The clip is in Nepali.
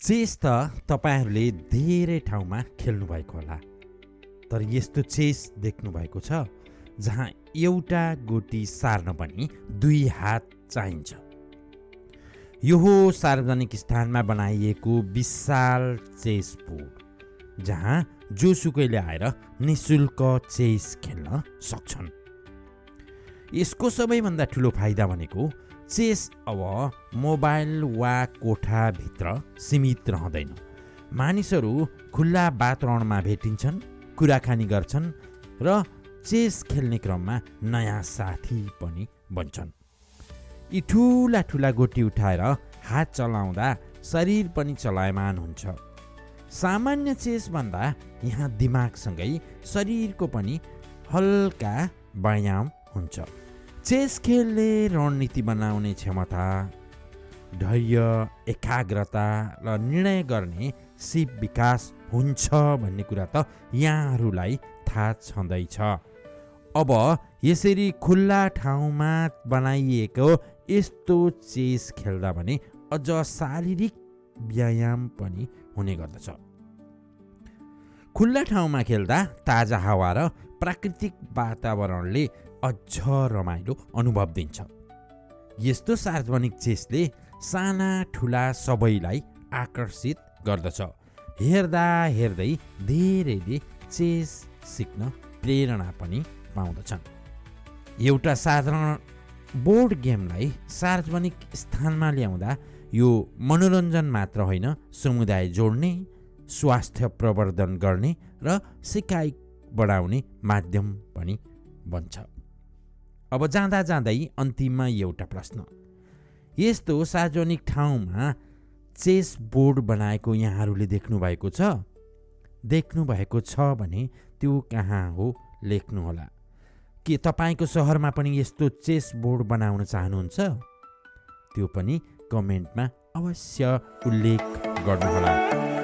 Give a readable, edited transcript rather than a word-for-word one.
चेस त तपाईहरूले धेरै ठाउँमा खेल्नुभएको होला, तर यस्तो चेस देख्नुभएको छ जहाँ एउटा गोटी सार्न पनि 2 हात चाहिन्छ। यो हो सार्वजनिक स्थानमा बनाइएको विशाल चेस बोर्ड, जहाँ जोसुकैले आएर निशुल्क चेस खेल्न सक्छन्। यसको सबैभन्दा ठुलो फाइदा भनेको चेस अब मोबाइल वा कोठाभित्र सीमित रहँदैन। मानिसहरू खुल्ला वातावरणमा भेटिन्छन्, कुराकानी गर्छन् र चेस खेल्ने क्रममा नयाँ साथी पनि बन्छन्। यी ठुला ठुला गोटी उठाएर हात चलाउँदा शरीर पनि चलायमान हुन्छ। सामान्य चेसभन्दा यहाँ दिमागसँगै शरीरको पनि हल्का व्यायाम हुन्छ। चेस खेलले रणनीति बनाउने क्षमता, धैर्य, एकाग्रता र निर्णय गर्ने सिप विकास हुन्छ भन्ने कुरा त यहाँहरूलाई थाहा छँदैछ। अब यसरी खुल्ला ठाउँमा बनाइएको यस्तो चेस खेल्दा भने अझ शारीरिक व्यायाम पनि हुने गर्दछ। खुल्ला ठाउँमा खेल्दा ताजा हावा र प्राकृतिक वातावरणले अझ रमाइलो अनुभव दिन्छ। यस्तो सार्वजनिक चेसले साना ठुला सबैलाई आकर्षित गर्दछ। हेर्दा हेर्दै धेरैले चेस सिक्न प्रेरणा पनि पाउँदछन्। एउटा साधारण बोर्ड गेमलाई सार्वजनिक स्थानमा ल्याउँदा यो मनोरञ्जन मात्र होइन, समुदाय जोड्ने, स्वास्थ्य प्रवर्धन गर्ने र सिकाइ बढाउने माध्यम पनि बन्छ। अब जाँदा जाँदै अन्तिममा एउटा प्रश्न, यस्तो सार्वजनिक ठाउँमा चेस बोर्ड बनाएको यहाँहरूले देख्नुभएको छ? देख्नुभएको छ भने त्यो कहाँ हो लेख्नुहोला। के तपाईँको सहरमा पनि यस्तो चेस बोर्ड बनाउन चाहनुहुन्छ? त्यो पनि कमेन्टमा अवश्य उल्लेख गर्नुहोला।